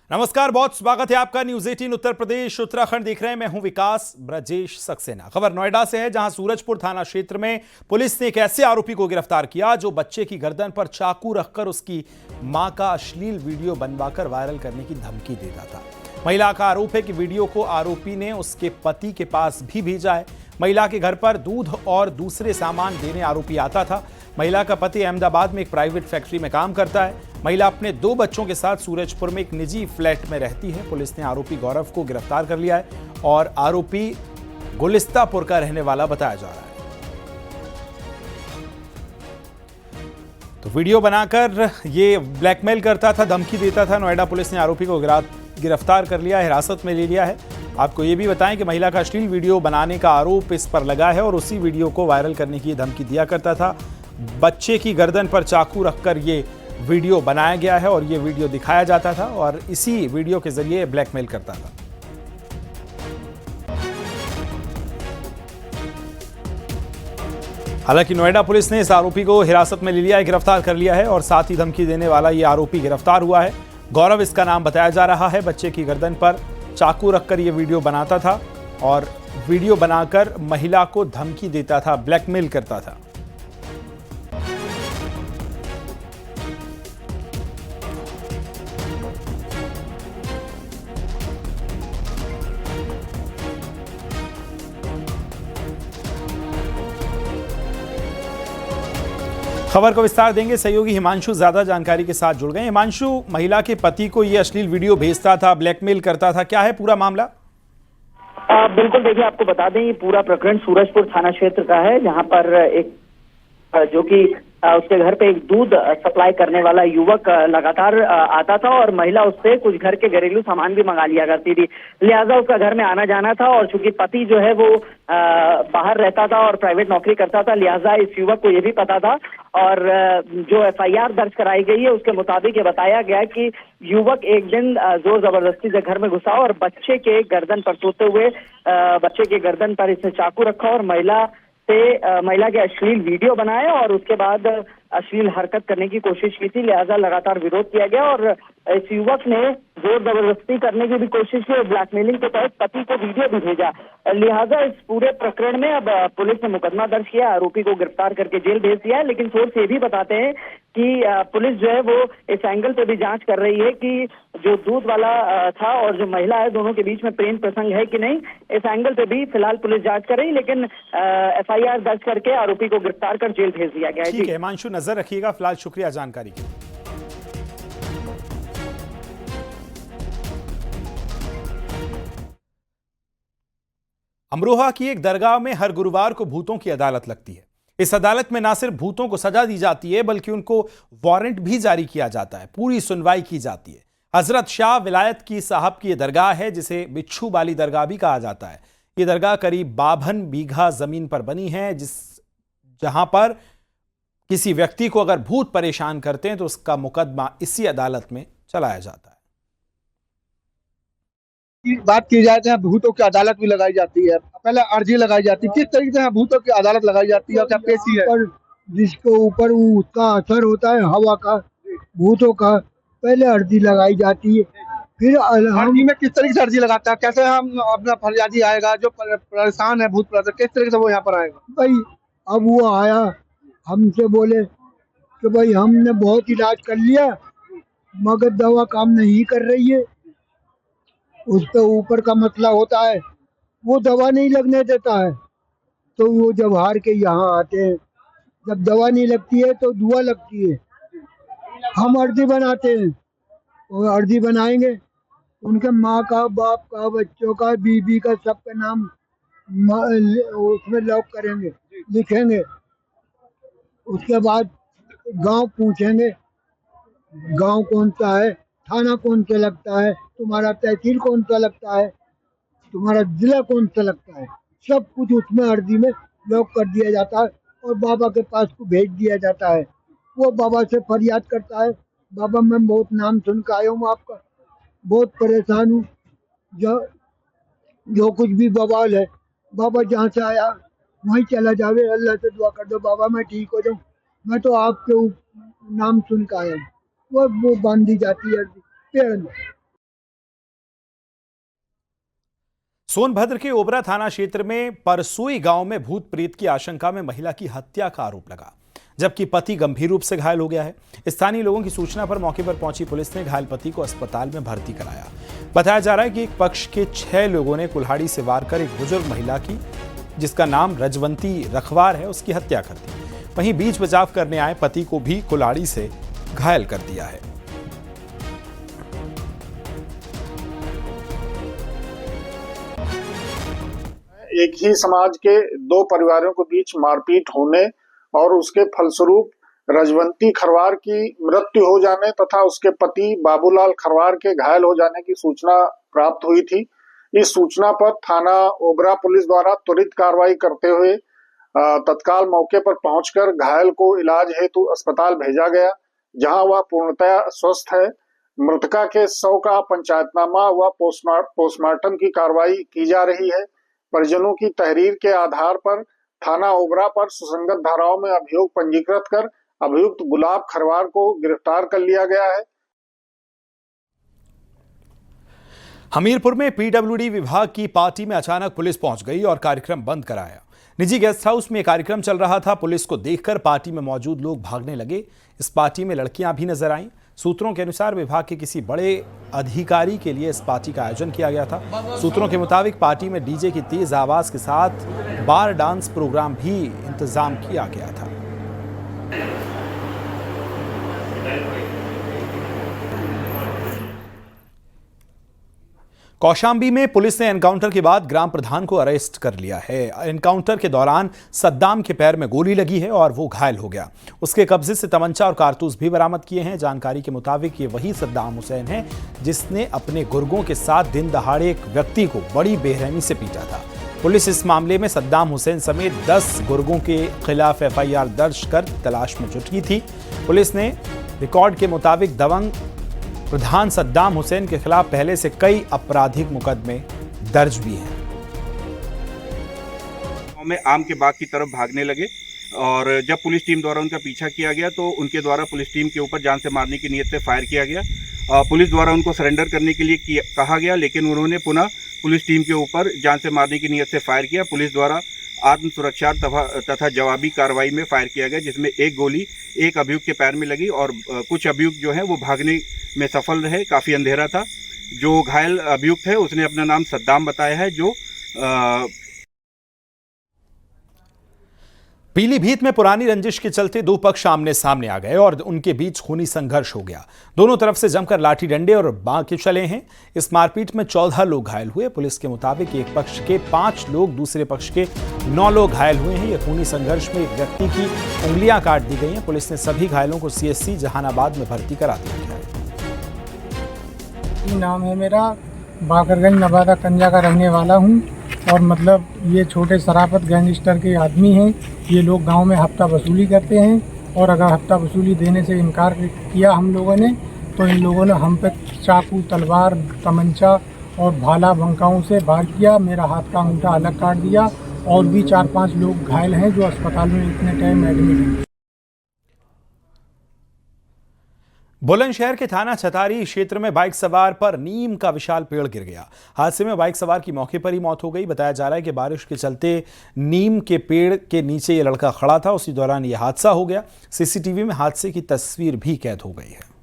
नमस्कार, बहुत स्वागत है आपका न्यूज 18 उत्तर प्रदेश उत्तराखंड देख रहे हैं। मैं हूं विकास ब्रजेश सक्सेना। खबर नोएडा से है, जहां सूरजपुर थाना क्षेत्र में पुलिस ने एक ऐसे आरोपी को गिरफ्तार किया जो बच्चे की गर्दन पर चाकू रखकर उसकी मां का अश्लील वीडियो बनवाकर वायरल करने की धमकी देता था। महिला का आरोप है कि वीडियो को आरोपी ने उसके पति के पास भी भेजा है। महिला के घर पर दूध और दूसरे सामान देने आरोपी आता था। महिला का पति अहमदाबाद में एक प्राइवेट फैक्ट्री में काम करता है। महिला अपने 2 बच्चों के साथ सूरजपुर में एक निजी फ्लैट में रहती है। पुलिस ने आरोपी गौरव को गिरफ्तार कर लिया है और आरोपी गुलिस्तापुर का रहने वाला बताया जा रहा है। तो वीडियो बनाकर ये ब्लैकमेल करता था, धमकी देता था। नोएडा पुलिस ने आरोपी को गिरफ्तार कर लिया, हिरासत में ले लिया है। आपको ये भी बताएं कि महिला का अश्लील वीडियो बनाने का आरोप इस पर लगा है और उसी वीडियो को वायरल करने की धमकी दिया करता था। बच्चे की गर्दन पर चाकू रखकर ये वीडियो बनाया गया है और ये वीडियो दिखाया जाता था और इसी वीडियो के जरिए ब्लैकमेल करता था। हालांकि नोएडा पुलिस ने इस आरोपी को हिरासत में ले लिया है, गिरफ्तार कर लिया है और साथ ही धमकी देने वाला ये आरोपी गिरफ्तार हुआ है। गौरव इसका नाम बताया जा रहा है। बच्चे की गर्दन पर चाकू रखकर ये वीडियो बनाता था और वीडियो बनाकर महिला को धमकी देता था, ब्लैकमेल करता था। खबर को विस्तार देंगे सहयोगी हिमांशु, ज्यादा जानकारी के साथ जुड़ गए। हिमांशु, महिला के पति को ये अश्लील वीडियो भेजता था, ब्लैकमेल करता था, क्या है पूरा मामला? बिल्कुल, देखिए आपको बता दें ये पूरा प्रकरण सूरजपुर थाना क्षेत्र का है, जहां पर एक जो कि उसके घर पे एक दूध सप्लाई करने वाला युवक लगातार आता था और महिला उससे कुछ घर के घरेलू सामान भी मंगा लिया करती थी। लिहाजा उसका घर में आना जाना था और चूंकि पति जो है वो बाहर रहता था और प्राइवेट नौकरी करता था, लिहाजा इस युवक को ये भी पता था और जो एफआईआर दर्ज कराई गई है उसके मुताबिक ये बताया गया कि युवक एक दिन जोर जबरदस्ती से घर में घुसा और बच्चे के गर्दन पर सोते हुए बच्चे के गर्दन पर इसने चाकू रखा और महिला के अश्लील वीडियो बनाए और उसके बाद अश्लील हरकत करने की कोशिश की थी। लिहाजा लगातार विरोध किया गया और इस युवक ने जोर जबरदस्ती करने की भी कोशिश की और ब्लैकमेलिंग के तहत पति को वीडियो भी भेजा। लिहाजा इस पूरे प्रकरण में अब पुलिस ने मुकदमा दर्ज किया, आरोपी को गिरफ्तार करके जेल भेज दिया है। लेकिन सोर्स ये भी बताते हैं कि पुलिस जो है वो इस एंगल पे भी जांच कर रही है कि जो दूध वाला था और जो महिला है, दोनों के बीच में प्रेम प्रसंग है कि नहीं। इस एंगल पे भी फिलहाल पुलिस जांच कर रही, लेकिन एफआईआर दर्ज करके आरोपी को गिरफ्तार कर जेल भेज दिया गया है। ठीक है हिमांशु, नजर रखिएगा। फिलहाल शुक्रिया जानकारी के लिए। अमरोहा की एक दरगाह में हर गुरुवार को भूतों की अदालत लगती है। इस अदालत में ना सिर्फ भूतों को सजा दी जाती है बल्कि उनको वारंट भी जारी किया जाता है, पूरी सुनवाई की जाती है। हजरत शाह विलायत की साहब की यह दरगाह है, जिसे बिच्छू बाली दरगाह भी कहा जाता है। यह दरगाह करीब 52 बीघा जमीन पर बनी है, जहां पर किसी व्यक्ति को अगर भूत परेशान करते हैं तो उसका मुकदमा इसी अदालत में चलाया जाता है। बात की जाए तो भूतों की अदालत भी लगाई जाती है, पहले अर्जी लगाई जाती है। किस तरीके से भूतों की अदालत लगाई जाती है और क्या पेशी है? जिसके ऊपर उसका असर होता है हवा का, भूतों का, पहले अर्जी लगाई जाती है। फिर अर्जी में किस तरीके से अर्जी लगाता है? कैसे हम अपना फरियादी आएगा जो परेशान है भूत प्रेत, किस तरीके से वो यहाँ पर आएगा? भाई अब वो आया, हमसे बोले कि भाई हमने बहुत इलाज कर लिया मगर दवा काम नहीं कर रही है। उसके ऊपर का मसला होता है, वो दवा नहीं लगने देता है। तो वो जब हार के यहाँ आते हैं, जब दवा नहीं लगती है तो दुआ लगती है। हम अर्जी बनाते हैं और अर्जी बनाएंगे, उनके माँ का, बाप का, बच्चों का, बीबी का, सबका नाम उसमें लॉक करेंगे, लिखेंगे। उसके बाद गांव पूछेंगे, गांव कौन सा है, थाना कौन सा लगता है, तुम्हारा तहसील कौन सा लगता है, तुम्हारा जिला कौन सा लगता है, सब कुछ उसमें अर्जी में लॉक कर दिया जाता है और बाबा के पास को भेज दिया जाता है। वो बाबा से फरियाद करता है, बाबा मैं बहुत नाम सुन के आया हूँ आपका, बहुत परेशान हूँ, जो कुछ भी बवाल है, बाबा जहाँ से आया वहीं चला जावे, अल्लाह से दुआ कर दो बाबा मैं ठीक हो जाऊँ, मैं तो आपके नाम सुन के आया हूँ। वो बांधी जाती है पेड़ में। सोनभद्र के ओबरा थाना क्षेत्र में परसोई गांव में भूत प्रेत की आशंका में महिला की हत्या का आरोप लगा, जबकि पति गंभीर रूप से घायल हो गया है। स्थानीय लोगों की सूचना पर मौके पर पहुंची पुलिस ने घायल पति को अस्पताल में भर्ती कराया। बताया जा रहा है कि एक पक्ष के 6 लोगों ने कुल्हाड़ी से वार कर एक बुजुर्ग महिला की, जिसका नाम रजवंती रखवार है, उसकी हत्या कर दी। वहीं बीच बचाव करने आए पति को भी कुल्हाड़ी से घायल कर दिया है। एक ही समाज के 2 परिवारों के बीच मारपीट होने और उसके फलस्वरूप रजवंती खरवार की मृत्यु हो जाने तथा उसके पति बाबूलाल खरवार के घायल हो जाने की सूचना प्राप्त हुई थी। इस सूचना पर थाना ओबरा पुलिस द्वारा त्वरित कार्रवाई करते हुए तत्काल मौके पर पहुंचकर घायल को इलाज हेतु अस्पताल भेजा गया, जहां वह पूर्णतया स्वस्थ है। मृतका के शव का पंचायतनामा व पोस्टमार्टम की कार्रवाई की जा रही है। परिजनों की तहरीर के आधार पर थाना ओबरा पर सुसंगत धाराओं में अभियोग पंजीकृत कर अभियुक्त गुलाब खरवार को गिरफ्तार कर लिया गया है। हमीरपुर में पीडब्ल्यूडी विभाग की पार्टी में अचानक पुलिस पहुंच गई और कार्यक्रम बंद कराया। निजी गेस्ट हाउस में कार्यक्रम चल रहा था। पुलिस को देखकर पार्टी में मौजूद लोग भागने लगे। इस पार्टी में लड़कियां भी नजर आईं। सूत्रों के अनुसार विभाग के किसी बड़े अधिकारी के लिए इस पार्टी का आयोजन किया गया था। सूत्रों के मुताबिक पार्टी में डीजे की तेज आवाज के साथ बार डांस प्रोग्राम भी इंतजाम किया गया था। कौशाम्बी में पुलिस ने एनकाउंटर के बाद ग्राम प्रधान को अरेस्ट कर लिया है। एनकाउंटर के दौरान सद्दाम के पैर में गोली लगी है और वो घायल हो गया। उसके कब्जे से तमंचा और कारतूस भी बरामद किए हैं। जानकारी के मुताबिक ये वही सद्दाम हुसैन है जिसने अपने गुर्गों के साथ दिन दहाड़े एक व्यक्ति को बड़ी बेरहमी से पीटा था। पुलिस इस मामले में सद्दाम हुसैन समेत 10 गुर्गों के खिलाफ FIR दर्ज कर तलाश में जुट गई थी। पुलिस ने रिकॉर्ड के मुताबिक दबंग प्रधान सद्दाम हुसैन के खिलाफ पहले से कई आपराधिक मुकदमे दर्ज भी हैं। में आम के बाग की तरफ भागने लगे और जब पुलिस टीम द्वारा उनका पीछा किया गया तो उनके द्वारा पुलिस टीम के ऊपर जान से मारने की नीयत से फायर किया गया। पुलिस द्वारा उनको सरेंडर करने के लिए कहा गया, लेकिन उन्होंने पुनः पुलिस टीम के ऊपर जान से मारने की नीयत से फायर किया। पुलिस द्वारा आत्म सुरक्षा तथा जवाबी कार्रवाई में फायर किया गया, जिसमें एक गोली एक अभियुक्त के पैर में लगी और कुछ अभियुक्त जो है वो भागने में सफल रहे। काफ़ी अंधेरा था। जो घायल अभियुक्त है उसने अपना नाम सद्दाम बताया है। जो पीलीभीत में पुरानी रंजिश के चलते 2 पक्ष आमने सामने आ गए और उनके बीच खूनी संघर्ष हो गया। दोनों तरफ से जमकर लाठी डंडे और बांके चले हैं। इस मारपीट में 14 लोग घायल हुए। पुलिस के मुताबिक एक पक्ष के 5 लोग, दूसरे पक्ष के 9 लोग घायल हुए हैं। यह खूनी संघर्ष में एक व्यक्ति की उंगलियां काट दी गई हैं। पुलिस ने सभी घायलों को CSC जहानाबाद में भर्ती करा दिया गया है। नाम है मेरा, बाकरगंज नवादा कंजा का रहने वाला हूँ और मतलब ये छोटे शराफत गैंगस्टर के आदमी हैं। ये लोग गांव में हफ्ता वसूली करते हैं और अगर हफ्ता वसूली देने से इनकार किया हम लोगों ने तो इन लोगों ने हम पे चाकू, तलवार, तमंचा और भाला बंकाओं से वार किया। मेरा हाथ का अंगूठा अलग काट दिया और भी 4-5 लोग घायल हैं जो अस्पताल में इतने टाइम एडमिट हैं। बुलंदशहर के थाना छतारी क्षेत्र में बाइक सवार पर नीम का विशाल पेड़ गिर गया। हादसे में बाइक सवार की मौके पर ही मौत हो गई। बताया जा रहा है कि बारिश के चलते नीम के पेड़ के नीचे ये लड़का खड़ा था, उसी दौरान यह हादसा हो गया। CCTV में हादसे की तस्वीर भी कैद हो गई है।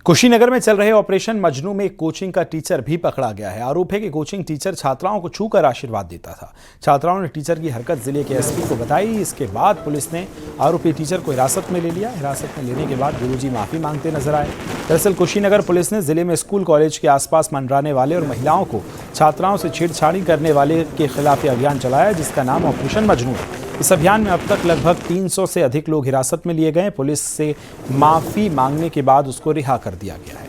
कुशीनगर में चल रहे ऑपरेशन मजनू में एक कोचिंग का टीचर भी पकड़ा गया है। आरोप है कि कोचिंग टीचर छात्राओं को छूकर आशीर्वाद देता था। छात्राओं ने टीचर की हरकत जिले के SP को बताई। इसके बाद पुलिस ने आरोपी टीचर को हिरासत में ले लिया। हिरासत में लेने के बाद गुरुजी माफी मांगते नजर आए। दरअसल कुशीनगर पुलिस ने जिले में स्कूल कॉलेज के आसपास मंडराने वाले और महिलाओं को छात्राओं से छेड़छाड़ी करने वाले के खिलाफ अभियान चलाया, जिसका नाम ऑपरेशन मजनू है। इस अभियान में अब तक लगभग 300 से अधिक लोग हिरासत में लिए गए। पुलिस से माफी मांगने के बाद उसको रिहा कर दिया गया है।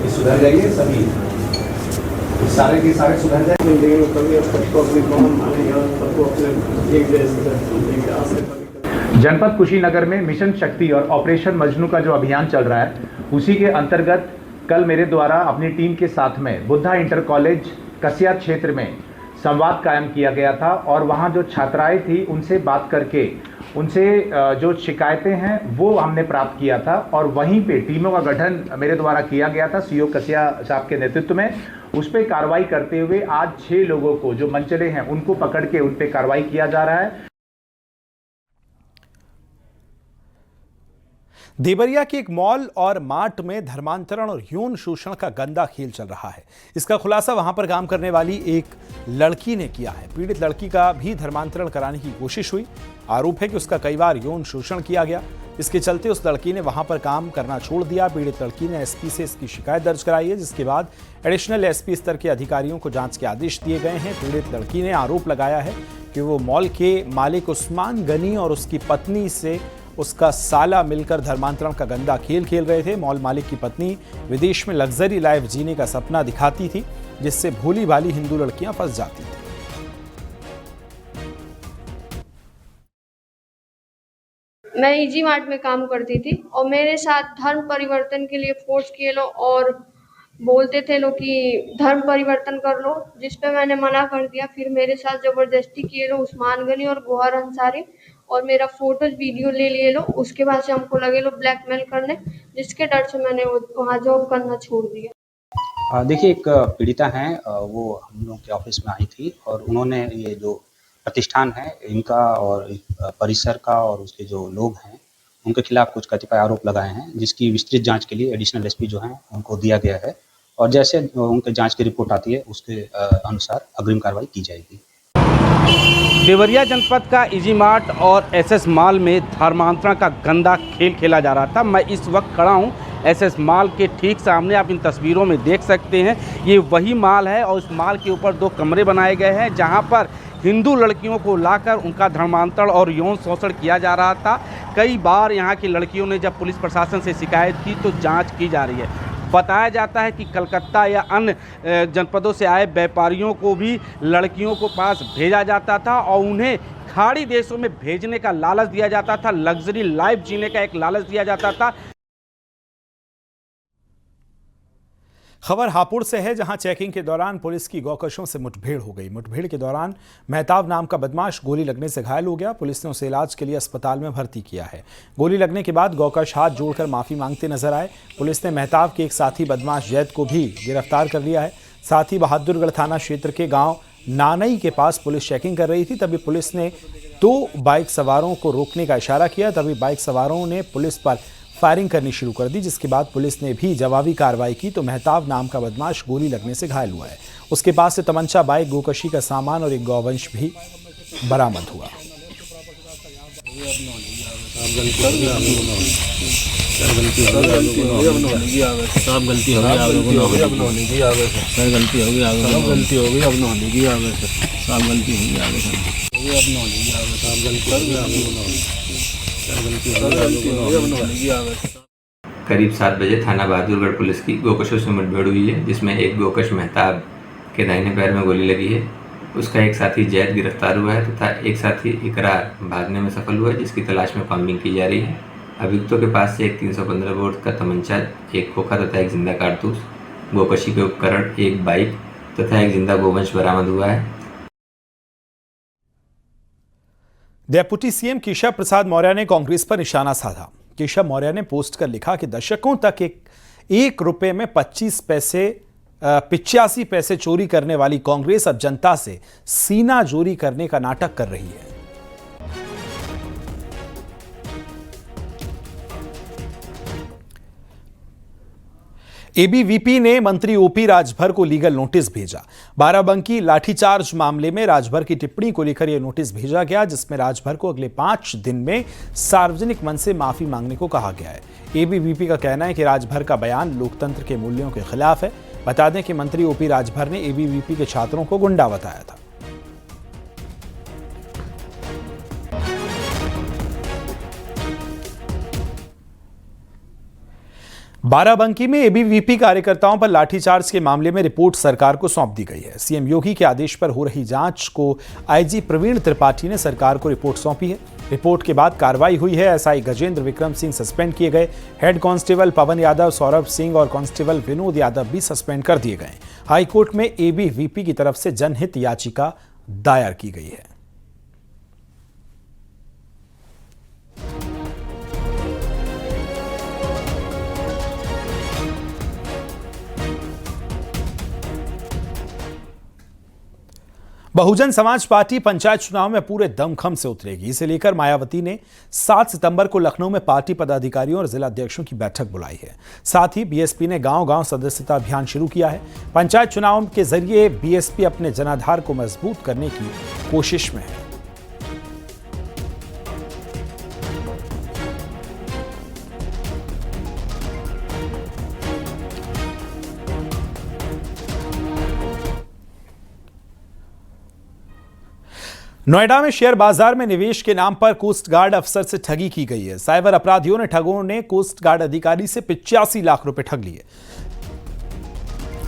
सुधर जाइए, सभी सारे के सारे सुधर जाएंगे। जनपद कुशीनगर में मिशन शक्ति और ऑपरेशन मजनू का जो अभियान चल रहा है, उसी के अंतर्गत कल मेरे द्वारा अपनी टीम के साथ में बुद्धा इंटर कॉलेज कसिया क्षेत्र में संवाद कायम किया गया था और वहाँ जो छात्राएं थी उनसे बात करके उनसे जो शिकायतें हैं वो हमने प्राप्त किया था और वहीं पे टीमों का गठन मेरे द्वारा किया गया था सीओ कसिया साहब के नेतृत्व में। उस पर कार्रवाई करते हुए आज 6 लोगों को जो मनचले हैं उनको पकड़ के उन पर कार्रवाई किया जा रहा है। देवरिया के एक मॉल और मार्ट में धर्मांतरण और यौन शोषण का गंदा खेल चल रहा है। इसका खुलासा वहां पर काम करने वाली एक लड़की ने किया है। पीड़ित लड़की का भी धर्मांतरण कराने की कोशिश हुई। आरोप है कि उसका कई बार यौन शोषण किया गया। इसके चलते उस लड़की ने वहां पर काम करना छोड़ दिया। पीड़ित लड़की ने एसपी से इसकी शिकायत दर्ज कराई है, जिसके बाद एडिशनल एसपी स्तर के अधिकारियों को जांच के आदेश दिए गए हैं। पीड़ित लड़की ने आरोप लगाया है कि वो मॉल के मालिक उस्मान गनी और उसकी पत्नी से उसका साला मिलकर धर्मांतरण का गंदा खेल खेल रहे थे। मॉल मालिक की पत्नी विदेश में लग्जरी लाइफ जीने का सपना दिखाती थी, जिससे भोली भाली हिंदू लड़कियां फंस जाती थी। मैं इजी मार्ट में काम करती थी और मेरे साथ धर्म परिवर्तन के लिए फोर्स किए लो और बोलते थे लोग कि धर्म परिवर्तन कर लो, जिस पे मैंने मना कर दिया। फिर मेरे साथ जबरदस्ती किए लो उस्मान गनी और गोहर अंसारी और मेरा फोटोज वीडियो ले लिए लो। उसके बाद से हमको लगे लो ब्लैकमेल करने, जिसके डर से मैंने वहाँ जॉब करना छोड़ दिया। देखिए, एक पीड़िता हैं, वो हम लोग के ऑफिस में आई थी और उन्होंने ये जो प्रतिष्ठान है इनका और परिसर का और उसके जो लोग हैं उनके खिलाफ कुछ कतिपय आरोप लगाए हैं, जिसकी विस्तृत जांच के लिए एडिशनल एसपी जो हैं उनको दिया गया है और जैसे उनके जांच की रिपोर्ट आती है उसके अनुसार अग्रिम कार्रवाई की जाएगी। देवरिया जनपद का इजी मार्ट और एसएस मॉल में धर्मांतरण का गंदा खेल खेला जा रहा था। मैं इस वक्त खड़ा हूँ एसएस मॉल के ठीक सामने। आप इन तस्वीरों में देख सकते हैं ये वही मॉल है और उस मॉल के ऊपर 2 कमरे बनाए गए हैं जहां पर हिंदू लड़कियों को लाकर उनका धर्मांतरण और यौन शोषण किया जा रहा था। कई बार यहां की लड़कियों ने जब पुलिस प्रशासन से शिकायत की तो जांच की जा रही है। बताया जाता है कि कलकत्ता या अन्य जनपदों से आए व्यापारियों को भी लड़कियों को पास भेजा जाता था और उन्हें खाड़ी देशों में भेजने का लालच दिया जाता था, लग्जरी लाइफ जीने का एक लालच दिया जाता था। खबर हापुड़ से है, जहां चेकिंग के दौरान पुलिस की गौकशों से मुठभेड़ हो गई। मुठभेड़ के दौरान मेहताब नाम का बदमाश गोली लगने से घायल हो गया। पुलिस ने उसे इलाज के लिए अस्पताल में भर्ती किया है। गोली लगने के बाद गौकश हाथ जोड़कर माफी मांगते नजर आए। पुलिस ने मेहताब के एक साथी बदमाश जैद को भी गिरफ्तार कर लिया है। साथ ही बहादुरगढ़ थाना क्षेत्र के गाँव नानई के पास पुलिस चेकिंग कर रही थी, तभी पुलिस ने 2 बाइक सवारों को रोकने का इशारा किया। तभी बाइक सवारों ने पुलिस पर फायरिंग करनी शुरू कर दी, जिसके बाद पुलिस ने भी जवाबी कार्रवाई की तो मेहताब नाम का बदमाश गोली लगने से घायल हुआ है। उसके पास से तमंचा, बाइक, गोकशी का सामान और एक गौवंश भी बरामद हुआ। करीब 7 बजे थाना बहादुरगढ़ पुलिस की गोकशों से मुठभेड़ हुई है, जिसमें एक गोकश मेहताब के दाहिने पैर में गोली लगी है। उसका एक साथी जैद गिरफ्तार हुआ है तथा एक साथी इकरार भागने में सफल हुआ है, जिसकी तलाश में कॉम्बिंग की जा रही है। अभियुक्तों के पास से एक 315 बोर का तमंचा, एक खोखा तथा एक जिंदा कारतूस, गोकशी के उपकरण, एक बाइक तथा एक जिंदा गोवंश बरामद हुआ है। डेप्यूटी सीएम केशव प्रसाद मौर्य ने कांग्रेस पर निशाना साधा। केशव मौर्य ने पोस्ट कर लिखा कि दशकों तक एक रुपए में 85 पैसे चोरी करने वाली कांग्रेस अब जनता से सीना चोरी करने का नाटक कर रही है। एबीवीपी ने मंत्री ओपी राजभर को लीगल नोटिस भेजा। बाराबंकी लाठीचार्ज मामले में राजभर की टिप्पणी को लेकर यह नोटिस भेजा गया, जिसमें राजभर को अगले 5 दिन में सार्वजनिक मंच से माफी मांगने को कहा गया है। एबीवीपी का कहना है कि राजभर का बयान लोकतंत्र के मूल्यों के खिलाफ है। बता दें कि मंत्री ओपी राजभर ने एबीवीपी के छात्रों को गुंडा बताया था। बाराबंकी में एबीवीपी कार्यकर्ताओं पर लाठीचार्ज के मामले में रिपोर्ट सरकार को सौंप दी गई है। सीएम योगी के आदेश पर हो रही जांच को आईजी प्रवीण त्रिपाठी ने सरकार को रिपोर्ट सौंपी है। रिपोर्ट के बाद कार्रवाई हुई है। एसआई गजेंद्र विक्रम सिंह सस्पेंड किए गए। हेड कांस्टेबल पवन यादव, सौरभ सिंह और कांस्टेबल विनोद यादव भी सस्पेंड कर दिए गए। हाईकोर्ट में एबीवीपी की तरफ से जनहित याचिका दायर की गई है। बहुजन समाज पार्टी पंचायत चुनाव में पूरे दमखम से उतरेगी। इसे लेकर मायावती ने 7 सितंबर को लखनऊ में पार्टी पदाधिकारियों और जिला अध्यक्षों की बैठक बुलाई है। साथ ही बीएसपी ने गांव-गांव सदस्यता अभियान शुरू किया है। पंचायत चुनाव के जरिए बीएसपी अपने जनाधार को मजबूत करने की कोशिश में है। नोएडा में शेयर बाजार में निवेश के नाम पर कोस्ट गार्ड अफसर से ठगी की गई है। साइबर अपराधियों ने ठगों ने कोस्ट गार्ड अधिकारी से 85 लाख रुपए ठग लिए।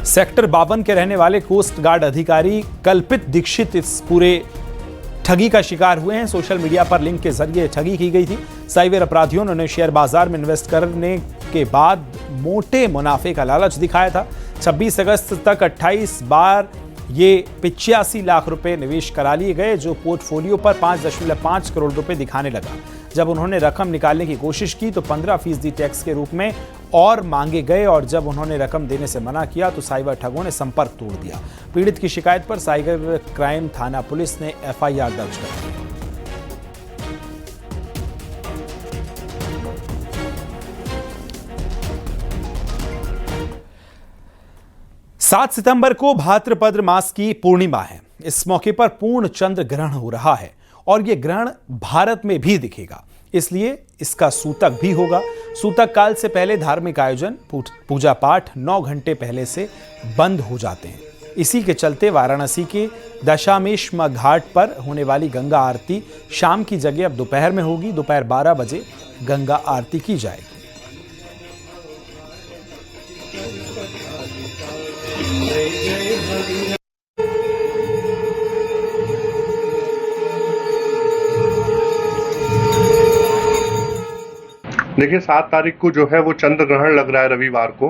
सेक्टर 52 के रहने वाले कोस्ट गार्ड अधिकारी कल्पित दीक्षित इस पूरे ठगी का शिकार हुए हैं। सोशल मीडिया पर लिंक के जरिए ठगी की गई थी। साइबर अपराधियों ने उन्हें शेयर बाजार में इन्वेस्ट करने के बाद मोटे मुनाफे का लालच दिखाया था। 26 अगस्त तक 28 बार ये 85 लाख रुपए निवेश करा लिए गए, जो पोर्टफोलियो पर 5.5 करोड़ रुपए दिखाने लगा। जब उन्होंने रकम निकालने की कोशिश की तो 15% टैक्स के रूप में और मांगे गए, और जब उन्होंने रकम देने से मना किया तो साइबर ठगों ने संपर्क तोड़ दिया। पीड़ित की शिकायत पर साइबर क्राइम थाना पुलिस ने एफआईआर दर्ज कर दी। 7 सितंबर को भाद्रपद मास की पूर्णिमा है। इस मौके पर पूर्ण चंद्र ग्रहण हो रहा है और यह ग्रहण भारत में भी दिखेगा, इसलिए इसका सूतक भी होगा। सूतक काल से पहले धार्मिक आयोजन, पूजा पाठ 9 घंटे पहले से बंद हो जाते हैं। इसी के चलते वाराणसी के दशामेश्वर घाट पर होने वाली गंगा आरती शाम की जगह अब दोपहर में होगी। दोपहर 12 बजे गंगा आरती की जाएगी। देखिए 7 तारीख को जो है वो चंद्र ग्रहण लग रहा है रविवार को,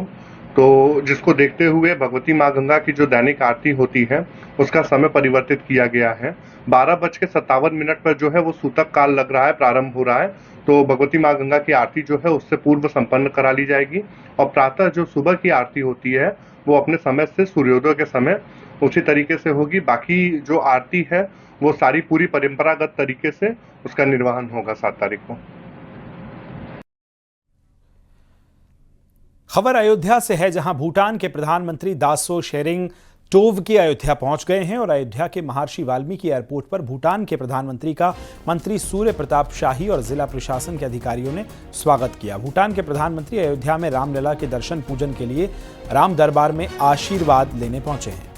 तो जिसको देखते हुए भगवती माँ गंगा की जो दैनिक आरती होती है उसका समय परिवर्तित किया गया है। 12:57 पर जो है वो सूतक काल लग रहा है, प्रारंभ हो रहा है। तो भगवती माँ गंगा की आरती जो है उससे पूर्व संपन्न करा ली जाएगी और प्रातः जो सुबह की आरती होती है वो अपने समय से सूर्योदय के समय उसी तरीके से होगी। बाकी जो आरती है वो सारी पूरी परंपरागत तरीके से उसका निर्वहन होगा 7 तारीख को। खबर अयोध्या से है, जहां भूटान के प्रधानमंत्री दासो शेरिंग टोब्गे अयोध्या पहुंच गए हैं और अयोध्या के महर्षि वाल्मीकि एयरपोर्ट पर भूटान के प्रधानमंत्री का मंत्री सूर्य प्रताप शाही और जिला प्रशासन के अधिकारियों ने स्वागत किया। भूटान के प्रधानमंत्री अयोध्या में रामलला के दर्शन पूजन के लिए राम दरबार में आशीर्वाद लेने पहुंचे हैं।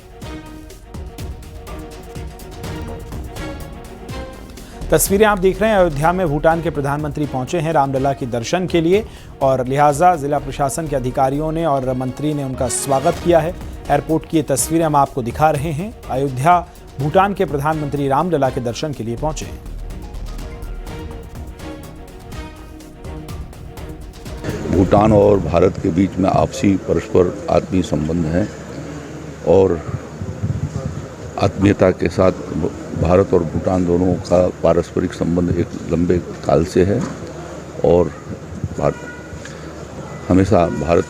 तस्वीरें आप देख रहे हैं, अयोध्या में भूटान के प्रधानमंत्री पहुंचे हैं रामलला के दर्शन के लिए और लिहाजा जिला प्रशासन के अधिकारियों ने और मंत्री ने उनका स्वागत किया है। एयरपोर्ट की ये तस्वीरें हम आपको दिखा रहे हैं। अयोध्या भूटान के प्रधानमंत्री रामलला के दर्शन के लिए पहुंचे हैं। भूटान और भारत के बीच में आपसी परस्पर आत्मीय संबंध हैं और आत्मीयता के साथ भारत और भूटान दोनों का पारस्परिक संबंध एक लंबे काल से है और हमेशा भारत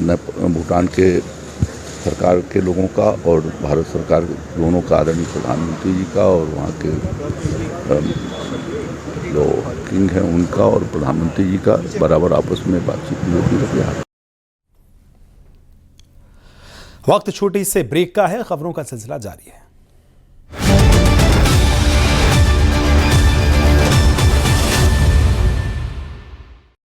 ने भूटान के सरकार के लोगों का और भारत सरकार दोनों का, आदरणीय प्रधानमंत्री जी का और वहाँ के जो किंग हैं उनका और प्रधानमंत्री जी का बराबर आपस में बातचीत होती रहती है। वक्त छोटी से ब्रेक का है, खबरों का सिलसिला जारी है।